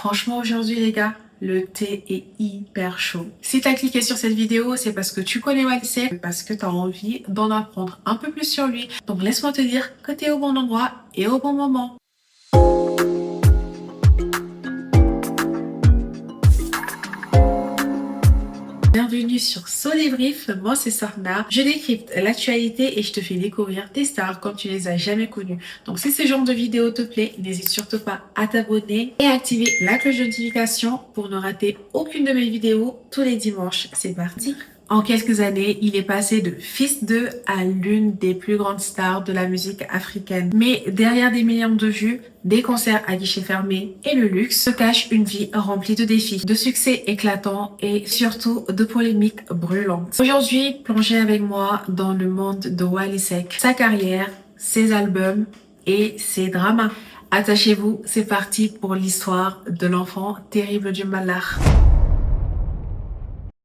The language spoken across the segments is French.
Franchement, aujourd'hui, les gars, le thé est hyper chaud. Si t'as cliqué sur cette vidéo, c'est parce que tu connais Wally Seck, parce que t'as envie d'en apprendre un peu plus sur lui. Donc laisse-moi te dire que t'es au bon endroit et au bon moment. Bienvenue sur Solébrief, moi c'est Sarna. Je décrypte l'actualité et je te fais découvrir tes stars comme tu les as jamais connues. Donc si ce genre de vidéo te plaît, n'hésite surtout pas à t'abonner et à activer la cloche de notification pour ne rater aucune de mes vidéos tous les dimanches. C'est parti! En quelques années, il est passé de Fils 2 à l'une des plus grandes stars de la musique africaine. Mais derrière des millions de vues, des concerts à guichet fermé et le luxe se cache une vie remplie de défis, de succès éclatants et surtout de polémiques brûlantes. Aujourd'hui, plongez avec moi dans le monde de Wally Seck, sa carrière, ses albums et ses dramas. Attachez-vous, c'est parti pour l'histoire de l'enfant terrible du Malard.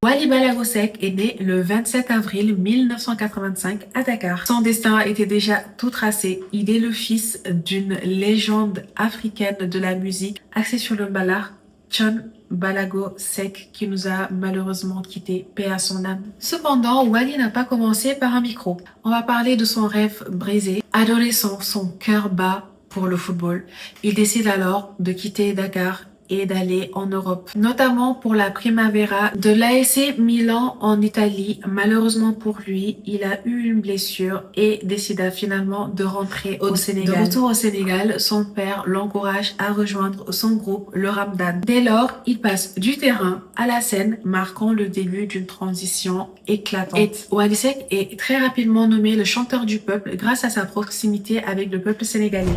Wally Ballago Seck est né le 27 avril 1985 à Dakar. Son destin était déjà tout tracé. Il est le fils d'une légende africaine de la musique axée sur le Mbala, Thione Ballago Seck, qui nous a malheureusement quitté, paix à son âme. Cependant, Wally n'a pas commencé par un micro. On va parler de son rêve brisé. Adolescent, son cœur bat pour le football. Il décide alors de quitter Dakar et d'aller en Europe, notamment pour la Primavera de l'AS Milan en Italie. Malheureusement pour lui, il a eu une blessure et décida finalement de rentrer au Sénégal. De retour au Sénégal, son père l'encourage à rejoindre son groupe, le Ramdan. Dès lors, il passe du terrain à la scène, marquant le début d'une transition éclatante. Et Wally Seck est très rapidement nommé le chanteur du peuple grâce à sa proximité avec le peuple sénégalais.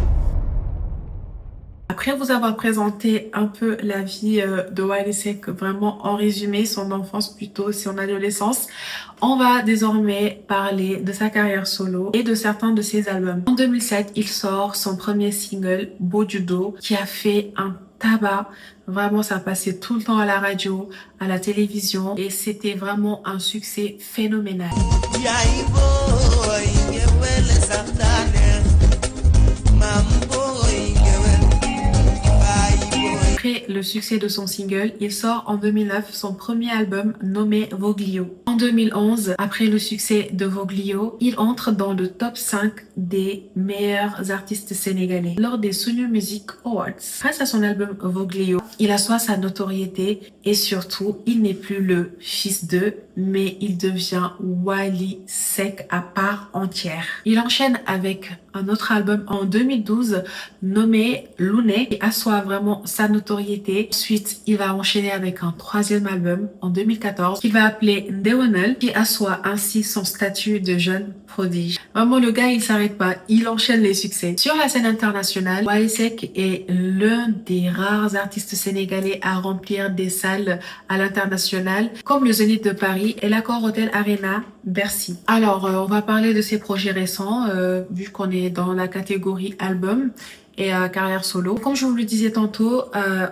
Après vous avoir présenté un peu la vie de Wally Seck, vraiment en résumé, son enfance plutôt, son adolescence, on va désormais parler de sa carrière solo et de certains de ses albums. En 2007, il sort son premier single, Beau du dos, qui a fait un tabac. Vraiment, ça passait tout le temps à la radio, à la télévision et c'était vraiment un succès phénoménal. Après le succès de son single, il sort en 2009 son premier album nommé Voglio. En 2011, après le succès de Voglio, il entre dans le top 5 des meilleurs artistes sénégalais lors des Sony Music Awards. Grâce à son album Voglio, il assoit sa notoriété et surtout, il n'est plus le fils de, mais il devient Wally Seck à part entière. Il enchaîne avec un autre album en 2012 nommé Louné qui assoit vraiment sa notoriété. Ensuite, il va enchaîner avec un troisième album en 2014 qu'il va appeler Ndewonel qui assoit ainsi son statut de jeune prodige. Vraiment, le gars, il s'arrête pas. Il enchaîne les succès. Sur la scène internationale, Wally Seck est l'un des rares artistes sénégalais à remplir des salles à l'international comme le Zénith de Paris et l'Accor Hotel Arena Bercy. Alors, on va parler de ses projets récents vu qu'on est dans la catégorie album et carrière solo. Comme je vous le disais tantôt,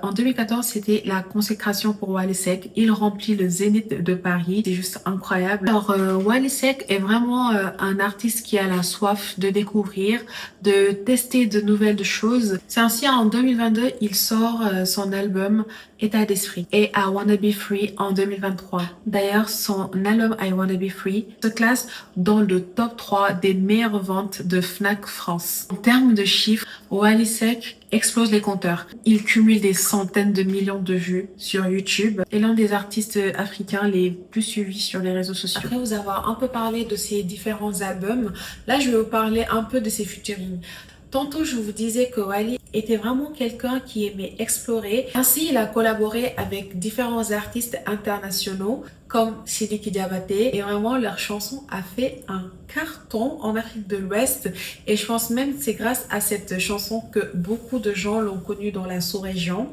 en 2014, c'était la consécration pour Wally Seck. Il remplit le Zénith de Paris. C'est juste incroyable. Alors, Wally Seck est vraiment un artiste qui a la soif de découvrir, de tester de nouvelles choses. C'est ainsi, en 2022, il sort son album État d'esprit et I Wanna Be Free en 2023. D'ailleurs, son album I Wanna Be Free se classe dans le top 3 des meilleures ventes de Fnac France. En termes de chiffres, Wally Seck explose les compteurs. Il cumule des centaines de millions de vues sur YouTube et l'un des artistes africains les plus suivis sur les réseaux sociaux. Après vous avoir un peu parlé de ses différents albums, là je vais vous parler un peu de ses featuring. Tantôt, je vous disais que Wally était vraiment quelqu'un qui aimait explorer. Ainsi, il a collaboré avec différents artistes internationaux comme Sidiki Diabaté et vraiment leur chanson a fait un carton en Afrique de l'Ouest et je pense même que c'est grâce à cette chanson que beaucoup de gens l'ont connu dans la sous-région.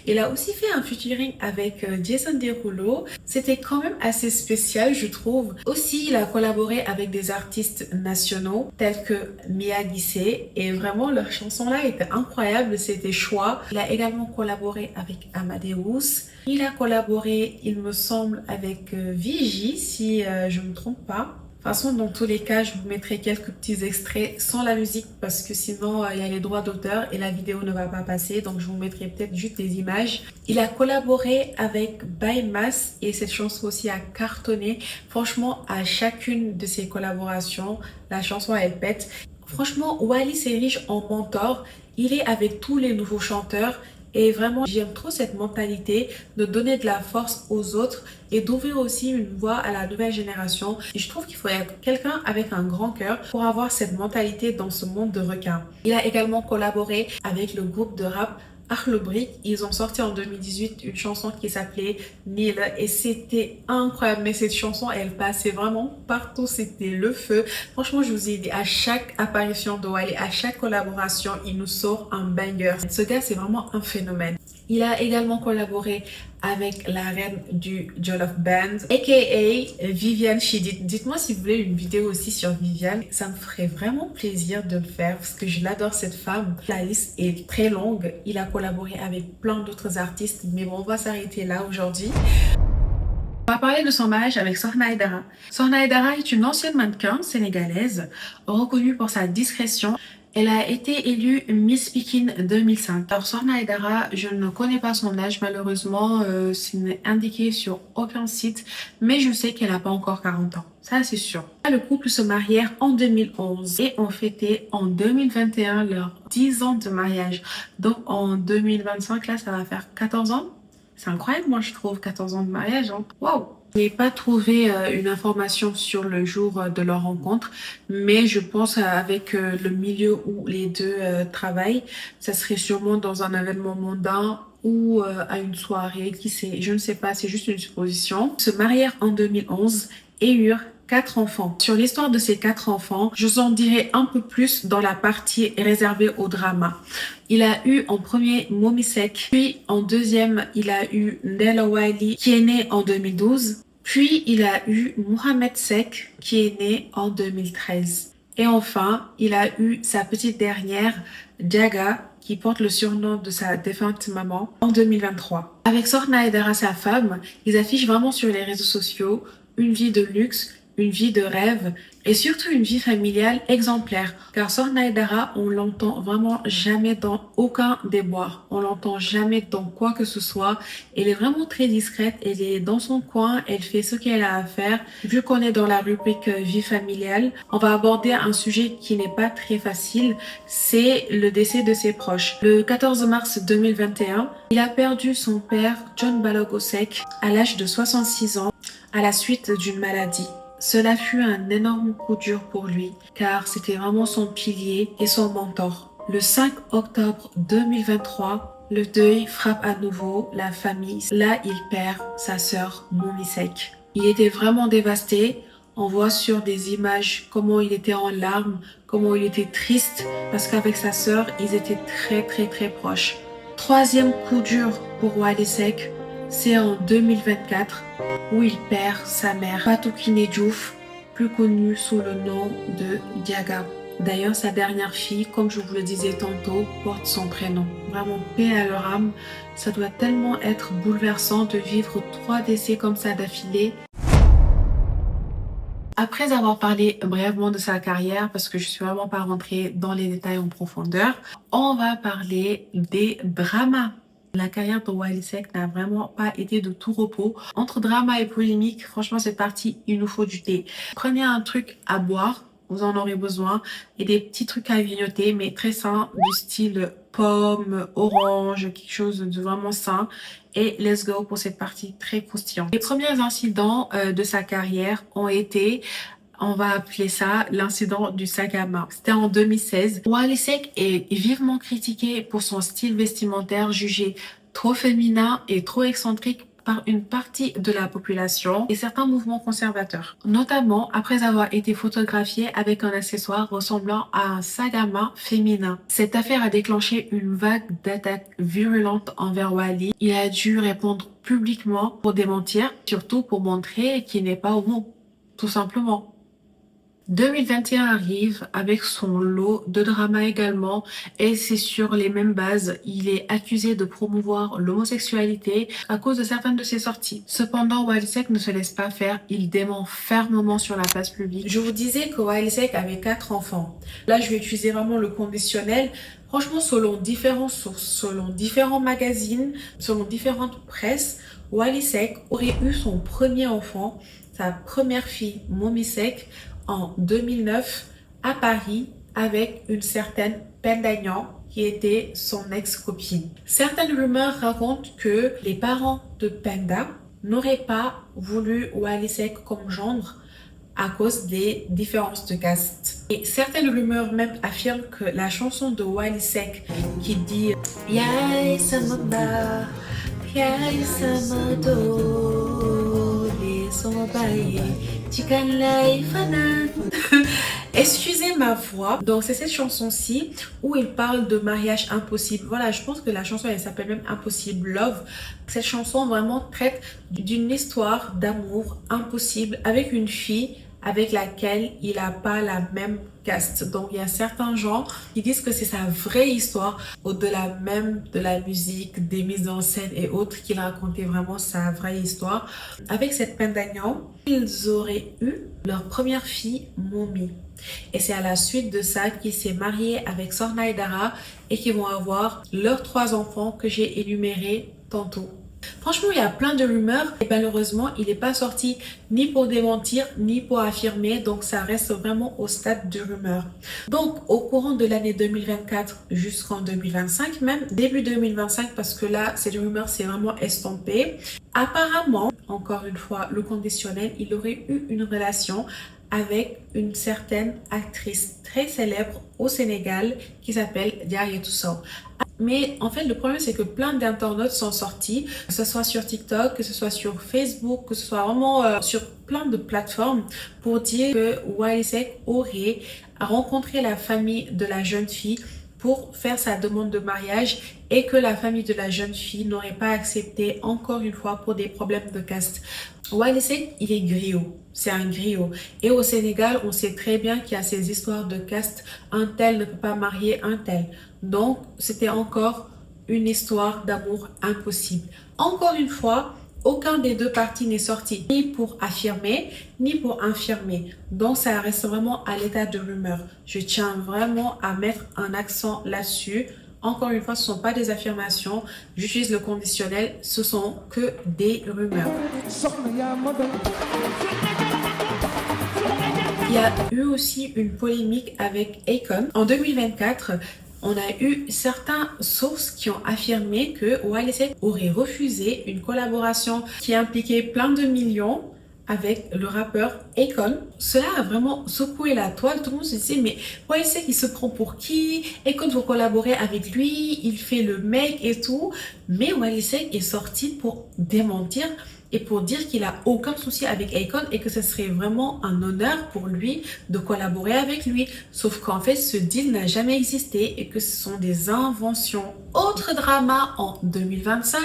Il a aussi fait un featuring avec Jason Derulo. C'était quand même assez spécial, je trouve. Aussi, il a collaboré avec des artistes nationaux tels que Mia Guissé et vraiment leur chanson là était incroyable, c'était choix. Il a également collaboré avec Amadeus. Il a collaboré, il me semble, avec Vigi, si je ne me trompe pas. De toute façon, dans tous les cas, je vous mettrai quelques petits extraits sans la musique parce que sinon, il y a les droits d'auteur et la vidéo ne va pas passer. Donc, je vous mettrai peut-être juste des images. Il a collaboré avec Bymas et cette chanson aussi a cartonné. Franchement, à chacune de ses collaborations, la chanson, elle pète. Franchement, Wally, c'est riche en mentors. Il est avec tous les nouveaux chanteurs. Et vraiment, j'aime trop cette mentalité de donner de la force aux autres et d'ouvrir aussi une voie à la nouvelle génération. Et je trouve qu'il faut être quelqu'un avec un grand cœur pour avoir cette mentalité dans ce monde de requins. Il a également collaboré avec le groupe de rap Akhlou Brick. Ils ont sorti en 2018 une chanson qui s'appelait Nil et c'était incroyable. Mais cette chanson, elle passait vraiment partout. C'était le feu. Franchement, je vous ai dit, à chaque apparition de Wally, à chaque collaboration, il nous sort un banger. Ce gars, c'est vraiment un phénomène. Il a également collaboré avec la reine du Jollof Band, aka Viviane Chidid. Dites-moi si vous voulez une vidéo aussi sur Viviane. Ça me ferait vraiment plaisir de le faire parce que je l'adore cette femme. La liste est très longue. Il a collaboré avec plein d'autres artistes. Mais bon, on va s'arrêter là aujourd'hui. On va parler de son mariage avec Sokhna Aidara. Sokhna Aidara est une ancienne mannequin sénégalaise reconnue pour sa discrétion. Elle a été élue Miss Pikine 2005. Alors Sokhna Aidara, je ne connais pas son âge malheureusement, ce n'est indiqué sur aucun site, mais je sais qu'elle n'a pas encore 40 ans. Ça c'est sûr. Le couple se marièrent en 2011 et ont fêté en 2021 leurs 10 ans de mariage. Donc en 2025 là, ça va faire 14 ans. C'est incroyable, moi je trouve, 14 ans de mariage. Hein. Waouh! Je n'ai pas trouvé une information sur le jour de leur rencontre, mais je pense avec le milieu où les deux travaillent, ça serait sûrement dans un événement mondain ou à une soirée, qui sait, je ne sais pas, c'est juste une supposition. Ils se marièrent en 2011 et eurent 4 enfants. Sur l'histoire de ces 4 enfants, je vous en dirai un peu plus dans la partie réservée au drama. Il a eu en premier Momy Seck, puis en deuxième, il a eu Ndella Wily qui est né en 2012, puis il a eu Mohamed Seck qui est né en 2013. Et enfin, il a eu sa petite dernière, Diaga, qui porte le surnom de sa défunte maman, en 2023. Avec Sokhna Aidara, sa femme, ils affichent vraiment sur les réseaux sociaux une vie de luxe, une vie de rêve et surtout une vie familiale exemplaire. Car Sokhna Aidara, on l'entend vraiment jamais dans aucun déboire. On l'entend jamais dans quoi que ce soit. Elle est vraiment très discrète. Elle est dans son coin. Elle fait ce qu'elle a à faire. Vu qu'on est dans la rubrique vie familiale, on va aborder un sujet qui n'est pas très facile. C'est le décès de ses proches. Le 14 mars 2021, il a perdu son père, John Balogo Seck, à l'âge de 66 ans, à la suite d'une maladie. Cela fut un énorme coup dur pour lui, car c'était vraiment son pilier et son mentor. Le 5 octobre 2023, le deuil frappe à nouveau la famille. Là, il perd sa sœur, Momy Seck. Il était vraiment dévasté. On voit sur des images comment il était en larmes, comment il était triste, parce qu'avec sa sœur, ils étaient très proches. Troisième coup dur pour Wally Seck, c'est en 2024 où il perd sa mère, Fatou Kiné Diouf, plus connue sous le nom de Diaga. D'ailleurs, sa dernière fille, comme je vous le disais tantôt, porte son prénom. Vraiment, paix à leur âme. Ça doit tellement être bouleversant de vivre 3 décès comme ça d'affilée. Après avoir parlé brièvement de sa carrière, parce que je suis vraiment pas rentrée dans les détails en profondeur, on va parler des dramas. La carrière de Wally Seck n'a vraiment pas été de tout repos. Entre drama et polémique, franchement c'est parti, il nous faut du thé. Prenez un truc à boire, vous en aurez besoin, et des petits trucs à grignoter, mais très sains, du style pomme, orange, quelque chose de vraiment sain. Et let's go pour cette partie très croustillante. Les premiers incidents de sa carrière ont été, on va appeler ça l'incident du sac à main. C'était en 2016. Wally Seck est vivement critiqué pour son style vestimentaire jugé trop féminin et trop excentrique par une partie de la population et certains mouvements conservateurs. Notamment après avoir été photographié avec un accessoire ressemblant à un sac à main féminin. Cette affaire a déclenché une vague d'attaques virulentes envers Wally. Il a dû répondre publiquement pour démentir, surtout pour montrer qu'il n'est pas homo. Tout simplement. 2021 arrive avec son lot de drama également et c'est sur les mêmes bases. Il est accusé de promouvoir l'homosexualité à cause de certaines de ses sorties. Cependant, Wally Seck ne se laisse pas faire. Il dément fermement sur la place publique. Je vous disais que Wally Seck avait 4 enfants. Là, je vais utiliser vraiment le conditionnel. Franchement, selon différentes sources, selon différents magazines, selon différentes presses, Wally Seck aurait eu son premier enfant, sa première fille, Momy Seck, en 2009 à Paris avec une certaine Pendagnan qui était son ex-copine. Certaines rumeurs racontent que les parents de Penda n'auraient pas voulu Wally Seck comme gendre à cause des différences de caste. Et certaines rumeurs même affirment que la chanson de Wally Seck qui dit Yaay sama ba, yaay sama do, les sama baye, tikan lay fanan. Excusez ma voix. Donc c'est cette chanson-ci où il parle de mariage impossible. Voilà, je pense que la chanson elle s'appelle même Impossible Love. Cette chanson vraiment traite d'une histoire d'amour impossible avec une fille avec laquelle il n'a pas la même caste. Donc il y a certains gens qui disent que c'est sa vraie histoire, au-delà même de la musique, des mises en scène et autres, qu'il racontait vraiment sa vraie histoire. Avec cette Pendagnan, ils auraient eu leur première fille, Momy. Et c'est à la suite de ça qu'il s'est marié avec Sorna Aidara et qu'ils vont avoir leurs 3 enfants que j'ai énumérés tantôt. Franchement, il y a plein de rumeurs et malheureusement, il n'est pas sorti ni pour démentir ni pour affirmer, donc ça reste vraiment au stade de rumeur. Donc, au courant de l'année 2024 jusqu'en 2025, même début 2025, parce que là, cette rumeur s'est vraiment estompée. Apparemment, encore une fois, le conditionnel, il aurait eu une relation avec une certaine actrice très célèbre au Sénégal qui s'appelle Diarratou Sow. Mais en fait, le problème, c'est que plein d'internautes sont sortis, que ce soit sur TikTok, que ce soit sur Facebook, que ce soit vraiment sur plein de plateformes pour dire que Wally Seck aurait rencontré la famille de la jeune fille pour faire sa demande de mariage et que la famille de la jeune fille n'aurait pas accepté encore une fois pour des problèmes de caste. Wally Seck, il est griot, c'est un griot. Et au Sénégal, on sait très bien qu'il y a ces histoires de caste, un tel ne peut pas marier un tel. Donc, c'était encore une histoire d'amour impossible. Encore une fois, aucun des deux parties n'est sorti ni pour affirmer, ni pour infirmer. Donc, ça reste vraiment à l'état de rumeur. Je tiens vraiment à mettre un accent là-dessus. Encore une fois, ce ne sont pas des affirmations. J'utilise le conditionnel. Ce sont que des rumeurs. Il y a eu aussi une polémique avec Akon. En 2024, on a eu certaines sources qui ont affirmé que Wally Seck aurait refusé une collaboration qui impliquait plein de millions avec le rappeur Akon. Cela a vraiment secoué la toile. Tout le monde se disait mais Wally Seck il se prend pour qui? Akon veut collaborer avec lui, il fait le mec et tout. Mais Wally Seck est sorti pour démentir et pour dire qu'il a aucun souci avec Akon et que ce serait vraiment un honneur pour lui de collaborer avec lui. Sauf qu'en fait, ce deal n'a jamais existé et que ce sont des inventions. Autre drama en 2025,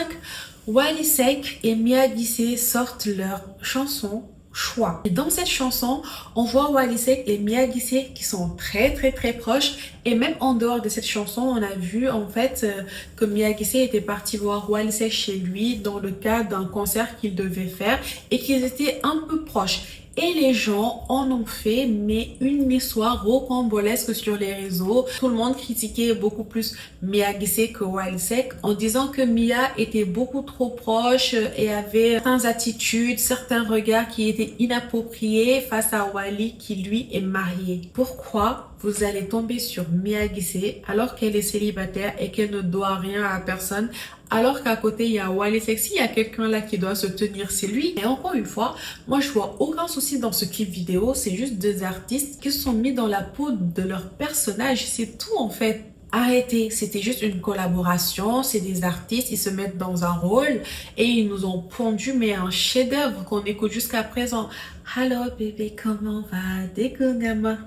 Wally Seck et Mia Guissé sortent leur chanson Choix. Et dans cette chanson, on voit Wally Seck et Mia Guissé qui sont très proches. Et même en dehors de cette chanson, on a vu en fait que Mia Guissé était partie voir Wally Seck chez lui dans le cadre d'un concert qu'il devait faire et qu'ils étaient un peu proches. Et les gens en ont fait mais une histoire rocambolesque sur les réseaux. Tout le monde critiquait beaucoup plus Mia Guissé que Wally Seck en disant que Mia était beaucoup trop proche et avait certaines attitudes, certains regards qui étaient inappropriés face à Wally qui lui est marié. Pourquoi vous allez tomber sur Mia Guissé alors qu'elle est célibataire et qu'elle ne doit rien à personne, alors qu'à côté il y a Wally Seck? S'il y a quelqu'un là qui doit se tenir, c'est lui. Et encore une fois, moi je vois aucun souci dans ce clip vidéo, c'est juste deux artistes qui se sont mis dans la peau de leur personnage, c'est tout en fait. Arrêtez, c'était juste une collaboration, c'est des artistes, ils se mettent dans un rôle et ils nous ont pondu mais un chef-d'œuvre qu'on écoute jusqu'à présent. Hello bébé, comment va? Dekongama.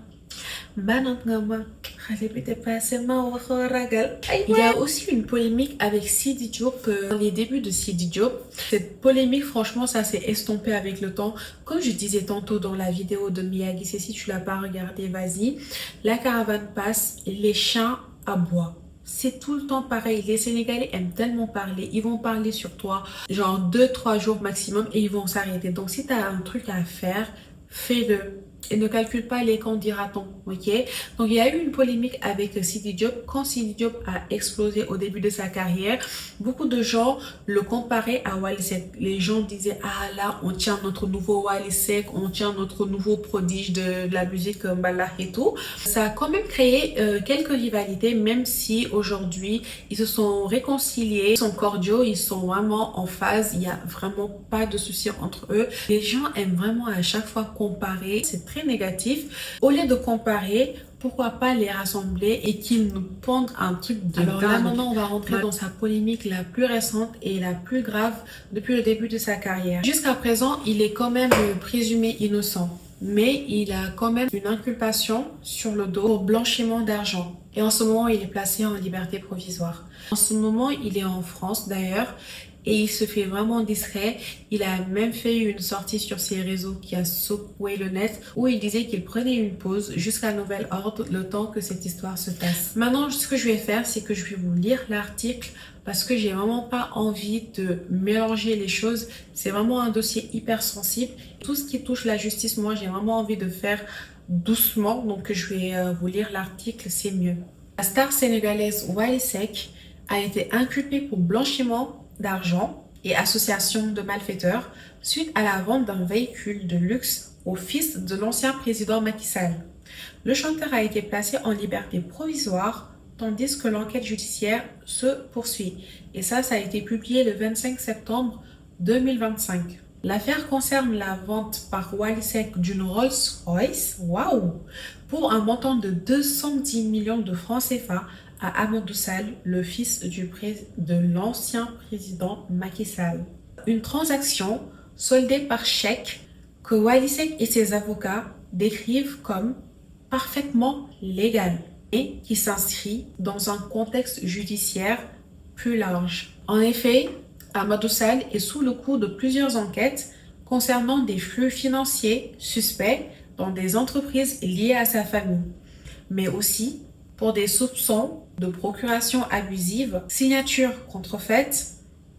Il y a aussi une polémique avec Sidi Diop, les débuts de Sidi Diop. Cette polémique, franchement, ça s'est estompé avec le temps. Comme je disais tantôt dans la vidéo de Miyagi, si tu l'as pas regardé, vas-y. La caravane passe, les chiens aboient. C'est tout le temps pareil. Les Sénégalais aiment tellement parler. Ils vont parler sur toi, genre 2-3 jours maximum et ils vont s'arrêter. Donc, si tu as un truc à faire, fais-le. Et ne calcule pas les quand dira-t-on, ok? Donc, il y a eu une polémique avec Sidi Diop. Quand Sidi Diop a explosé au début de sa carrière, beaucoup de gens le comparaient à Wally Seck. Les gens disaient, ah là, on tient notre nouveau Wally Seck, on tient notre nouveau prodige de la musique mbalax et tout. Ça a quand même créé quelques rivalités, même si aujourd'hui, ils se sont réconciliés, ils sont cordiaux, ils sont vraiment en phase. Il n'y a vraiment pas de souci entre eux. Les gens aiment vraiment à chaque fois comparer. C'est très négatif. Au lieu de comparer, pourquoi pas les rassembler et qu'ils nous pondent un truc de dingue. Là maintenant on va rentrer dans sa polémique la plus récente et la plus grave depuis le début de sa carrière. Jusqu'à présent, il est quand même présumé innocent, mais il a quand même une inculpation sur le dos pour blanchiment d'argent. Et en ce moment, il est placé en liberté provisoire. En ce moment, il est en France d'ailleurs. Et il se fait vraiment discret. Il a même fait une sortie sur ses réseaux qui a secoué le net où il disait qu'il prenait une pause jusqu'à nouvel ordre le temps que cette histoire se passe. Maintenant, ce que je vais faire, c'est que je vais vous lire l'article parce que j'ai vraiment pas envie de mélanger les choses. C'est vraiment un dossier hyper sensible. Tout ce qui touche la justice, moi, j'ai vraiment envie de faire doucement. Donc, je vais vous lire l'article, c'est mieux. La star sénégalaise Wally Seck a été inculpée pour blanchiment d'argent et association de malfaiteurs suite à la vente d'un véhicule de luxe au fils de l'ancien président Macky Sall. Le chanteur a été placé en liberté provisoire tandis que l'enquête judiciaire se poursuit. Et ça a été publié le 25 septembre 2025. L'affaire concerne la vente par Wally Seck d'une Rolls-Royce, waouh, pour un montant de 210 millions de francs CFA à Amadou Sall, le fils de l'ancien président Macky Sall. Une transaction soldée par chèque que Wally Seck et ses avocats décrivent comme parfaitement légale et qui s'inscrit dans un contexte judiciaire plus large. En effet, Amadou Sall est sous le coup de plusieurs enquêtes concernant des flux financiers suspects dans des entreprises liées à sa famille, mais aussi pour des soupçons de procuration abusive, signature contrefaite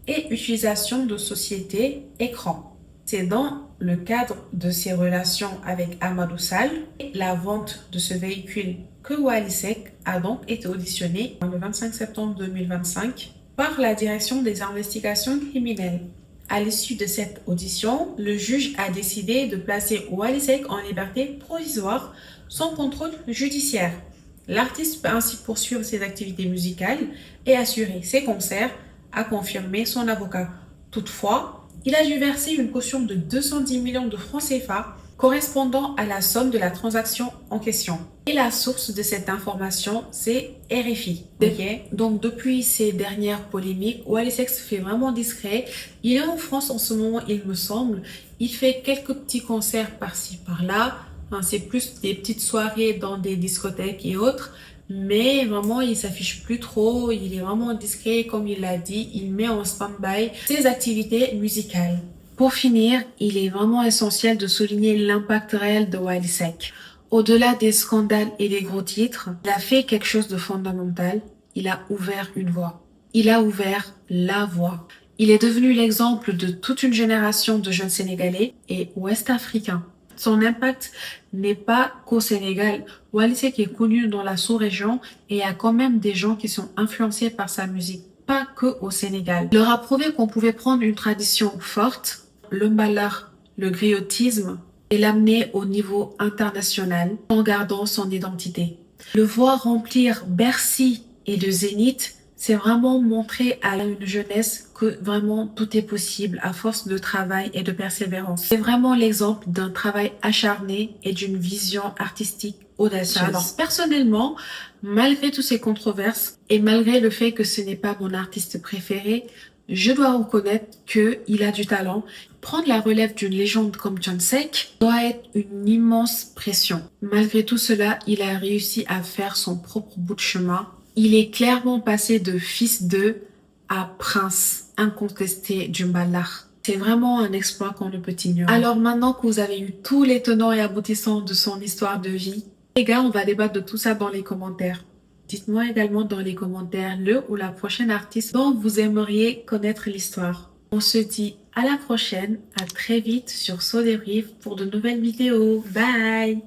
et utilisation de sociétés écran. C'est dans le cadre de ses relations avec Amadou Sall et la vente de ce véhicule que Wally Seck a donc été auditionné le 25 septembre 2025 par la direction des investigations criminelles. À l'issue de cette audition, le juge a décidé de placer Wally Seck en liberté provisoire sans contrôle judiciaire. L'artiste peut ainsi poursuivre ses activités musicales et assurer ses concerts, a confirmé son avocat. Toutefois, il a dû verser une caution de 210 millions de francs CFA correspondant à la somme de la transaction en question. Et la source de cette information, c'est RFI. Okay. Donc depuis ces dernières polémiques, Wally Seck se fait vraiment discret. Il est en France en ce moment, il me semble. Il fait quelques petits concerts par-ci, par-là. C'est plus des petites soirées dans des discothèques et autres, mais vraiment il s'affiche plus trop, il est vraiment discret comme il l'a dit, il met en stand-by ses activités musicales. Pour finir, il est vraiment essentiel de souligner l'impact réel de Wally Seck. Au-delà des scandales et des gros titres, il a fait quelque chose de fondamental, il a ouvert une voie. Il a ouvert la voie. Il est devenu l'exemple de toute une génération de jeunes Sénégalais et Ouest-Africains. Son impact n'est pas qu'au Sénégal. Wally Seck est connu dans la sous-région et il y a quand même des gens qui sont influencés par sa musique, pas que au Sénégal. Il leur a prouvé qu'on pouvait prendre une tradition forte, le mbalax, le griotisme, et l'amener au niveau international en gardant son identité. Le voir remplir Bercy et le Zénith, c'est vraiment montrer à une jeunesse que vraiment tout est possible à force de travail et de persévérance. C'est vraiment l'exemple d'un travail acharné et d'une vision artistique audacieuse. Alors personnellement, malgré toutes ces controverses et malgré le fait que ce n'est pas mon artiste préféré, Je dois reconnaître qu'il a du talent. Prendre la relève d'une légende comme John Sek doit être une immense pression. Malgré tout cela, il a réussi à faire son propre bout de chemin. Il est clairement passé de fils de à prince incontesté du Mbalakh. C'est vraiment un exploit qu'on ne peut ignorer. Alors maintenant que vous avez eu tous les tenants et aboutissants de son histoire de vie, les gars, on va débattre de tout ça dans les commentaires. Dites-moi également dans les commentaires le ou la prochaine artiste dont vous aimeriez connaître l'histoire. On se dit à la prochaine, à très vite sur Saut des Rives pour de nouvelles vidéos. Bye!